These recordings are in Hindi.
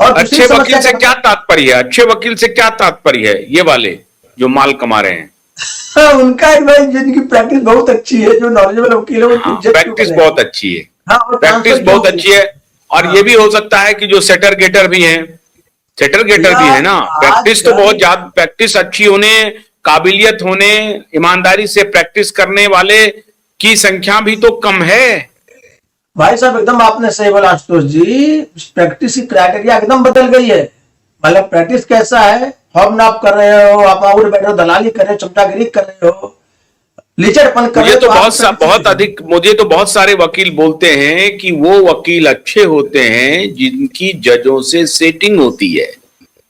और दूसरी अच्छे समस्या वकील से क्या तात्पर्य है? अच्छे वकील से क्या तात्पर्य है? ये वाले जो माल कमा रहे हैं। उनका एक भाई जिनकी प्रैक्टिस बहुत अच्छी है, जो नॉलेजेबल वकील है, वो हाँ, जज क्यों प्रैक्टिस बने? बहुत अच्छी है। हाँ, और प्रैक्टिस ट्रांसफर क्यों बहुत किया? अच्छी है। और हाँ, ये भी हो सकता है कि जो सेटर गेटर भी हैं, सेटर गेटर भैया भी है ना। प्रैक्टिस तो आजकल बहुत ज्यादा, प्रैक्टिस अच्छी होने, काबिलियत होने, ईमानदारी से प्रैक्टिस करने वाले की संख्या भी तो कम है। भाई साहब एकदम आपने सही बोला आशुतोष जी, प्रैक्टिस की क्राइटेरिया एकदम बदल गई है। मतलब प्रैक्टिस कैसा है, हॉब नाप कर रहे हो आप, उड़ बैठे हो, दलाली कर रहे हो, चमचागिरी कर रहे हो, लिचड़पन कर रहे मुझे हो, तो तो आपकी प्रैक्टिस बहुत कैसी है? अधिक, मुझे तो बहुत सारे वकील बोलते हैं कि वो वकील अच्छे होते हैं जिनकी जजों से सेटिंग होती है,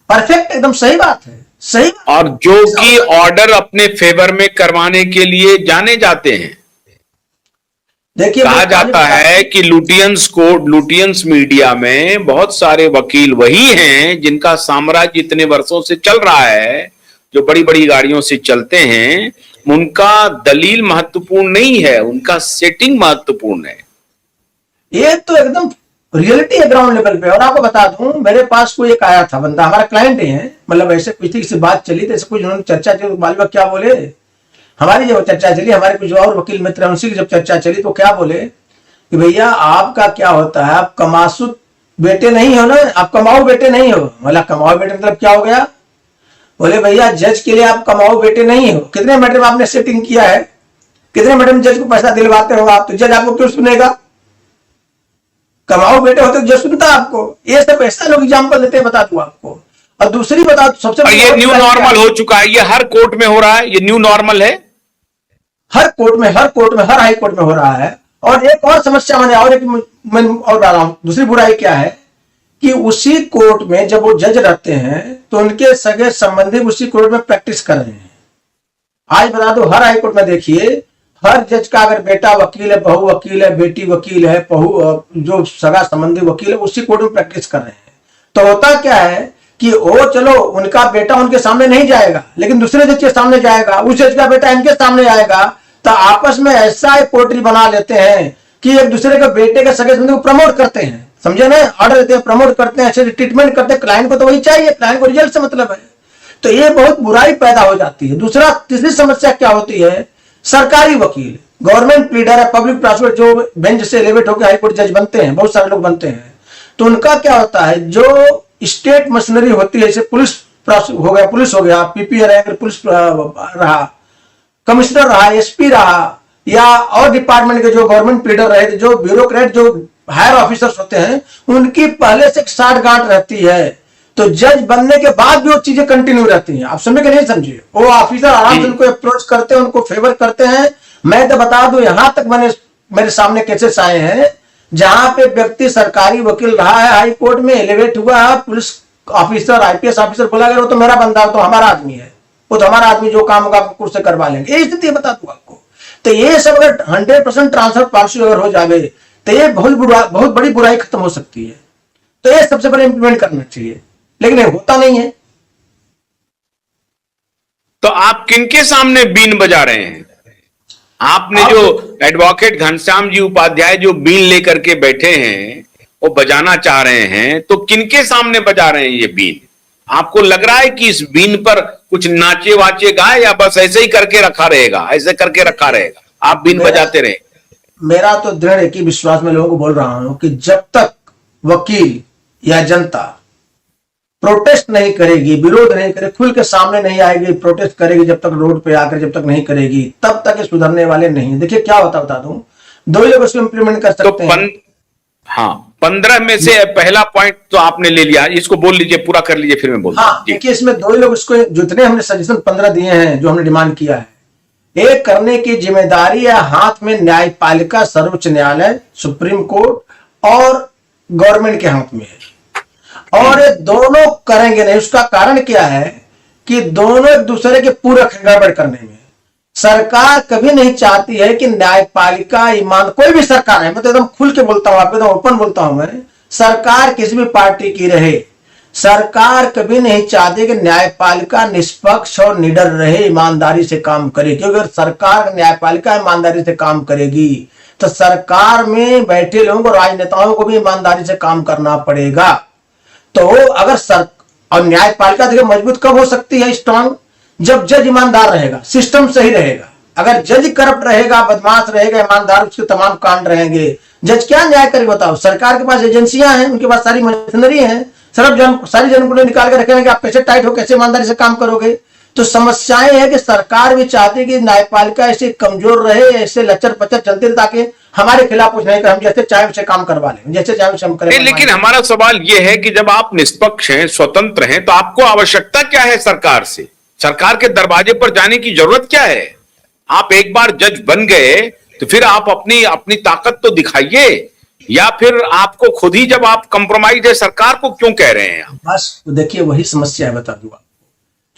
परफेक्ट, एकदम सही बात है, सही बात और जो है, ऐसा कि होता है। ऑर्डर अपने फेवर में करवाने के लिए जाने जाते हैं। देखिए मैं कहा एक कहानी जाता बताता है हूँ। कि लुटियंस कोड, लुटियंस मीडिया में बहुत सारे वकील वही हैं जिनका साम्राज्य इतने वर्षों से चल रहा है, जो बड़ी बड़ी गाड़ियों से चलते हैं। उनका दलील महत्वपूर्ण नहीं है, उनका सेटिंग महत्वपूर्ण है। ये तो एकदम रियलिटी है ग्राउंड लेवल पे। और आपको बता दूं, मेरे पास कोई एक आया था बंदा, हमारा क्लाइंट ही है, मतलब ऐसे कुछ किसी बात चली तो ऐसे कुछ उन्होंने चर्चा की, मालूम है क्या बोले? हमारी जब चर्चा चली, हमारे कुछ और वकील मित्र हैं, उनसे जब चर्चा चली तो क्या बोले कि भैया आपका क्या होता है, आप कमासुत बेटे नहीं हो ना, आप कमाओ बेटे नहीं हो। बोला कमाओ बेटे मतलब क्या हो गया? बोले भैया जज के लिए आप कमाओ बेटे नहीं हो। कितने मैटर में आपने सेटिंग किया है, कितने मैटर में जज को पैसा दिलवाते हो आप, तो जज आपको क्यों सुनेगा? कमाओ बेटे होते तो जज सुनता आपको। ये सब ऐसा लोग एग्जाम्पल देते हैं, बता दूं आपको। और दूसरी बता, सबसे और बड़ी ये और न्यू बुराई क्या नॉर्मल है? हो चुका है, ये हर कोर्ट में हो रहा है, ये न्यू नॉर्मल है। हर कोर्ट में, हर कोर्ट में, हर हाई कोर्ट में हो रहा है। और एक और समस्या मैंने, और एक मैं और बता रहा हूं, दूसरी बुराई क्या है कि उसी कोर्ट में जब वो जज रहते हैं तो उनके सगे संबंधी उसी कोर्ट में प्रैक्टिस कर रहे हैं। आज बता दो, हर हाई कोर्ट में देखिए, हर जज का अगर बेटा वकील है, बहू वकील है, बेटी वकील है, जो सगा संबंधी वकील है, उसी कोर्ट में प्रैक्टिस कर रहे हैं। तो होता क्या है कि वो चलो उनका बेटा उनके सामने नहीं जाएगा, लेकिन दूसरे जज के सामने जाएगा, उस जज का बेटा इनके सामने आएगा, तो आपस में ऐसा एक पोर्टल बना लेते हैं कि एक दूसरे के बेटे के सगे संबंधी को प्रमोट करते हैं, समझे ना, ऑर्डर देते हैं, प्रमोट करते हैं, अच्छे से ट्रीटमेंट करते हैं। क्लाइंट को तो वही चाहिए, क्लाइंट को रिजल्ट से मतलब है। तो ये बहुत बुराई पैदा हो जाती है। दूसरा, तीसरी समस्या क्या होती है, सरकारी वकील, गवर्नमेंट प्लीडर है, पब्लिक प्रोसिक्यूटर, जो बेंच से एलिवेट होकर हाईकोर्ट जज बनते हैं, बहुत सारे लोग बनते हैं। तो उनका क्या होता है, जो स्टेट मशीनरी होती है, जैसे पुलिस हो गया, पुलिस हो गया, पीपीआर है, अगर पुलिस रहा, कमिश्नर रहा, एसपी रहा, या और डिपार्टमेंट के जो गवर्नमेंट प्लीडर रहे, जो ब्यूरोक्रेट, जो हायर ऑफिसर्स होते हैं, उनकी पहले से एक साठ गांठ रहती है। तो जज बनने के बाद भी वो चीजें कंटिन्यू रहती हैं। आप समझे कि नहीं समझे? वो ऑफिसर आराम से उनको अप्रोच करते हैं, उनको फेवर करते हैं। मैं तो बता दूं, यहां तक मेरे सामने केसेस आए हैं जहां पे व्यक्ति सरकारी वकील रहा है, हाई कोर्ट में एलिवेट हुआ है, पुलिस ऑफिसर, आईपीएस ऑफिसर, बोला गया वो तो मेरा बंदा, तो हमारा आदमी है, वो तो हमारा आदमी, जो काम होगा कुर्सी से करवा लेंगे। ये स्थिति बता दूं आपको। तो ये सब अगर 100% ट्रांसफर पॉलिसी अगर हो जाए तो ये बहुत बड़ी बुराई खत्म हो सकती है। तो ये सबसे पहले इंप्लीमेंट करना चाहिए, लेकिन ये होता नहीं है। तो आप किनके सामने बीन बजा रहे हैं? आपने आप जो जो एडवोकेट घनश्याम जी उपाध्याय जो बीन लेकर के बैठे हैं, वो बजाना चाह रहे हैं, तो किनके सामने बजा रहे हैं ये बीन? आपको लग रहा है कि इस बीन पर कुछ नाचे वाचे गाए, या बस ऐसे ही करके रखा रहेगा, ऐसे करके रखा रहेगा, आप बीन मेरा बजाते रहे? मेरा तो दृढ़ एक ही विश्वास में लोगों को बोल रहा हूं कि जब तक वकील या जनता प्रोटेस्ट नहीं करेगी, विरोध नहीं करेगी, खुल के सामने नहीं आएगी, प्रोटेस्ट करेगी, जब तक रोड पे आकर जब तक नहीं करेगी, तब तक ये सुधरने वाले नहीं। देखिए क्या होता, बता दूं, दो ही लोग इसको इंप्लीमेंट कर तो सकते हैं। हाँ, 15 में से पहला पॉइंट तो आपने ले लिया, इसको बोल लीजिए, पूरा कर लीजिए, फिर मैं बोलता हूं हाँ, जी। देखिए इसमें दो ही लोग इसको, जितने हमने सजेशन 15 दिए हैं, जो हमने डिमांड किया है, एक करने की जिम्मेदारी या हाथ में न्यायपालिका, सर्वोच्च न्यायालय, सुप्रीम कोर्ट और गवर्नमेंट के हाथ में है। और ये दोनों करेंगे नहीं। उसका कारण क्या है कि दोनों एक दूसरे के पूरक हैं गड़बड़ करने में। सरकार कभी नहीं चाहती है कि न्यायपालिका ईमान, कोई भी सरकार है, मैं तो एकदम खुल के बोलता हूं, आपको एकदम ओपन बोलता हूं, मैं, सरकार किसी भी पार्टी की रहे, सरकार कभी नहीं चाहती कि न्यायपालिका निष्पक्ष और निडर रहे, ईमानदारी से काम करे। क्योंकि अगर सरकार, न्यायपालिका ईमानदारी से काम करेगी तो सरकार में बैठे लोगों को, राजनेताओं को भी ईमानदारी से काम करना पड़ेगा। तो अगर और न्यायपालिका देखिए मजबूत कब हो सकती है, स्ट्रांग, जब जज ईमानदार रहेगा, सिस्टम सही रहेगा। अगर जज करप्ट रहेगा, बदमाश रहेगा, ईमानदार, उसके तमाम कांड रहेंगे, जज क्या न्याय करेगा बताओ। सरकार के पास एजेंसियां हैं, उनके पास सारी मशीनरी है, सारी जनगुण निकाल के रखेंगे, आप कैसे टाइट हो, कैसे ईमानदारी से काम करोगे। तो समस्याएं है कि सरकार भी चाहती है कि न्यायपालिका ऐसे कमजोर रहे, ऐसे लचर पचर चलते रहे, ताकि हमारे खिलाफ कुछ नहीं कर, हम जैसे चाहे वैसे काम करवा लें, जैसे चाहे वैसे हम करें। लेकिन हमारा सवाल यह है कि जब आप निष्पक्ष हैं, स्वतंत्र हैं, तो आपको आवश्यकता क्या है सरकार से? सरकार के दरवाजे पर जाने की जरूरत क्या है? आप एक बार जज बन गए तो फिर आप अपनी ताकत तो दिखाइए, या फिर आपको खुद ही, जब आप कंप्रोमाइज है, सरकार को क्यों कह रहे हैं? बस देखिए वही समस्या है, बता दूंगा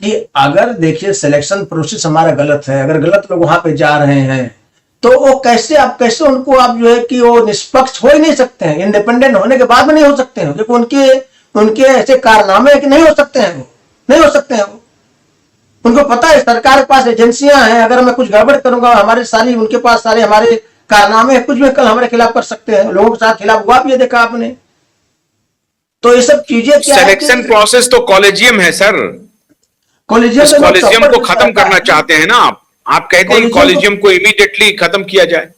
कि अगर देखिए सिलेक्शन प्रोसेस हमारा गलत है, अगर गलत लोग वहां पे जा रहे हैं, तो वो कैसे उनको आप जो है कि वो निष्पक्ष हो ही नहीं सकते हैं, इंडिपेंडेंट होने के बाद में नहीं हो सकते हैं, क्योंकि उनके ऐसे कारनामे हैं कि नहीं हो सकते हैं, वो नहीं हो सकते हैं। वो उनको पता है सरकार के पास एजेंसियां हैं, अगर मैं कुछ गड़बड़ करूंगा, उनके पास सारे हमारे कारनामे हैं, कुछ भी कल हमारे खिलाफ कर सकते हैं, लोगों के साथ खिलाफ हुआ भी है, देखा आपने। तो ये सब चीजें क्या है, सिलेक्शन प्रोसेस तो कॉलेजियम है सर, कॉलेजियम को खत्म करना चाहते हैं ना आप कहते हैं कॉलेजियम को इमीडिएटली खत्म किया जाए।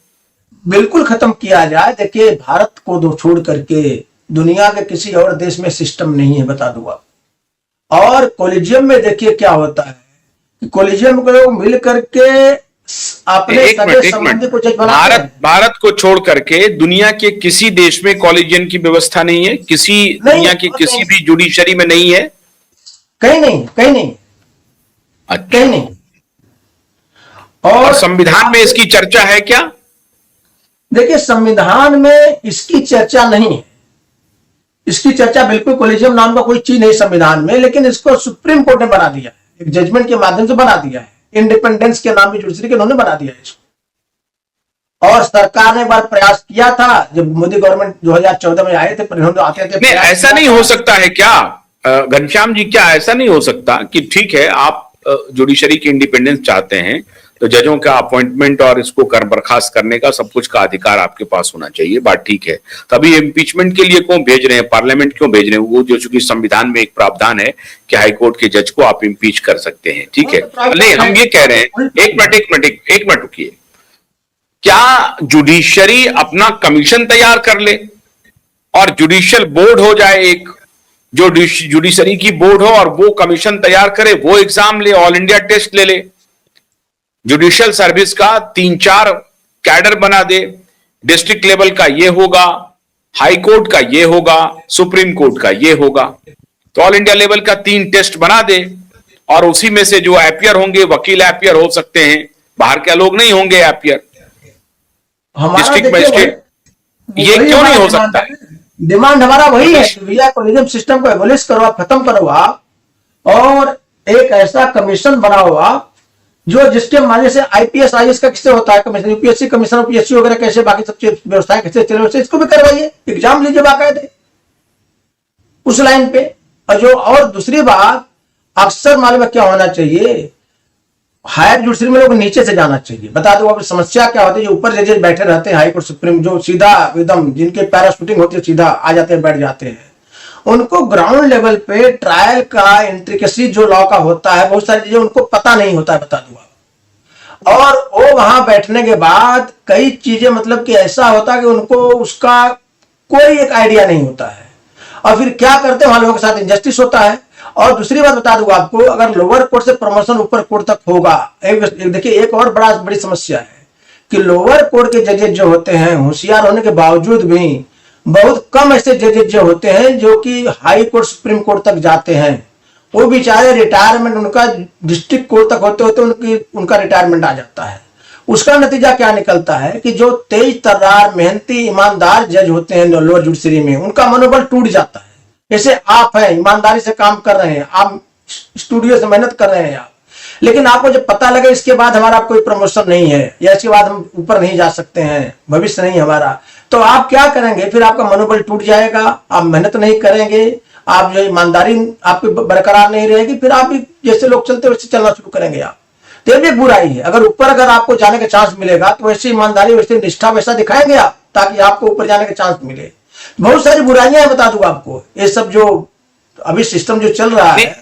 बिल्कुल खत्म किया जाए। देखिए भारत को दो छोड़ करके दुनिया के किसी और देश में सिस्टम नहीं है, बता दूंगा। और कॉलेजियम में देखिए क्या होता है कि कॉलेजियम को लोग मिल करके अपने सगे संबंधी को जज बनाते हैं। भारत को छोड़ करके दुनिया के किसी देश में कॉलेजियम की व्यवस्था नहीं है, दुनिया की किसी भी जुडिशरी में नहीं है, कहीं नहीं। अच्छा। कहीं नहीं। और संविधान में इसकी चर्चा है क्या? देखिए संविधान में इसकी चर्चा नहीं है, इसकी चर्चा बिल्कुल कॉलेजियम नाम का कोई चीज नहीं संविधान में, लेकिन इसको सुप्रीम कोर्ट ने बना दिया है, एक जजमेंट के माध्यम से बना दिया है, इंडिपेंडेंस के नाम की जुडिशरी के उन्होंने बना दिया है इसको। और सरकार ने एक बार प्रयास किया था, जब मोदी गवर्नमेंट 2014 में आए थे, आते थे। ऐसा नहीं हो सकता है क्या घनश्याम जी, क्या ऐसा नहीं हो सकता कि ठीक है आप जुडिशरी की इंडिपेंडेंस चाहते हैं, तो जजों का अपॉइंटमेंट और इसको बर्खास्त करने का सब कुछ का अधिकार आपके पास होना चाहिए, बात ठीक है। तभी इम्पीचमेंट के लिए क्यों भेज रहे हैं, पार्लियामेंट क्यों भेज रहे हैं? वो जो चूंकि संविधान में एक प्रावधान है कि हाईकोर्ट के जज को आप इम्पीच कर सकते हैं, ठीक है। नहीं, हम ये कह रहे हैं, एक मिनट रुकिए, क्या जुडिशरी अपना कमीशन तैयार कर ले और जुडिशियल बोर्ड हो जाए, एक जो जुडिशरी की बोर्ड हो, और वो कमीशन तैयार करे, वो एग्जाम ले, ऑल इंडिया टेस्ट ले ले, जुडिशियल सर्विस का 3-4 कैडर बना दे, डिस्ट्रिक्ट लेवल का ये होगा, हाई कोर्ट का ये होगा, सुप्रीम कोर्ट का ये होगा, तो ऑल इंडिया लेवल का 3 टेस्ट बना दे, और उसी में से जो एपियर होंगे, वकील एपियर हो सकते हैं, बाहर के लोग नहीं होंगे एपियर, डिस्ट्रिक्ट मजिस्ट्रेट। ये क्यों नहीं हो सकता है? डिमांड हमारा वही है, भैया कॉलेजियम सिस्टम को एबोलिश करो आप, खत्म करो आप, और एक ऐसा कमीशन बनाओ आप जो जिसके माने से आईपीएस आईएएस का किससे होता है कमीशन, यूपीएससी कमीशन, यूपीएससी वगैरह कैसे, बाकी सब व्यवस्थाएं कैसे चले, इसको भी करवाइए, एग्जाम लीजिए बाकायदे उस लाइन पे। और दूसरी बात, अक्सर मालूम है क्या होना चाहिए, हायर जुडिशरी में लोग नीचे से जाना चाहिए। बता दो अब समस्या क्या होती है, जो ऊपर जजेस बैठे रहते हैं हाईकोर्ट सुप्रीम, जो सीधा एकदम जिनके पैराशूटिंग होती है, सीधा आ जाते हैं, बैठ जाते हैं, उनको ग्राउंड लेवल पे ट्रायल का इंट्रिकेसी जो लॉ का होता है, बहुत सारी चीजें उनको पता नहीं होता है, बता दूंगा। और वो वहां बैठने के बाद कई चीजें मतलब कि ऐसा होता है कि उनको उसका कोई एक आइडिया नहीं होता है, और फिर क्या करते हैं, वहां लोगों के साथ इनजस्टिस होता है। और दूसरी बात बता दूंगा आपको, अगर लोअर कोर्ट से प्रमोशन ऊपर कोर्ट तक होगा, देखिए एक और बड़ी समस्या है कि लोअर कोर्ट के जजेज जो होते हैं, होशियार होने के बावजूद भी बहुत कम ऐसे जजेज जो होते हैं जो कि हाई कोर्ट सुप्रीम कोर्ट तक जाते हैं। वो बेचारे रिटायरमेंट उनका डिस्ट्रिक्ट कोर्ट तक होते होते उनका रिटायरमेंट आ जाता है। उसका नतीजा क्या निकलता है कि जो तेज तर्रार मेहनती ईमानदार जज होते हैं लोअर जुडिशरी में, उनका मनोबल टूट जाता है। जैसे आप हैं, ईमानदारी से काम कर रहे हैं, आप स्टूडियो से मेहनत कर रहे हैं आप, लेकिन आपको जब पता लगे इसके बाद हमारा कोई प्रमोशन नहीं है, या इसके बाद हम ऊपर नहीं जा सकते हैं, भविष्य नहीं हमारा, तो आप क्या करेंगे? फिर आपका मनोबल टूट जाएगा, आप मेहनत नहीं करेंगे, आप जो ईमानदारी आपकी बरकरार नहीं रहेगी, फिर आप भी जैसे लोग चलते वैसे चलना शुरू करेंगे आप। तो ये भी बुराई है। अगर आपको जाने का चांस मिलेगा तो वैसी ईमानदारी, वैसी निष्ठा वैसा दिखाएंगे आप, ताकि आपको ऊपर जाने का चांस मिले। बहुत सारी बुराइयां हैं, बता दूंगा आपको, ये सब जो अभी सिस्टम जो चल रहा नहीं, है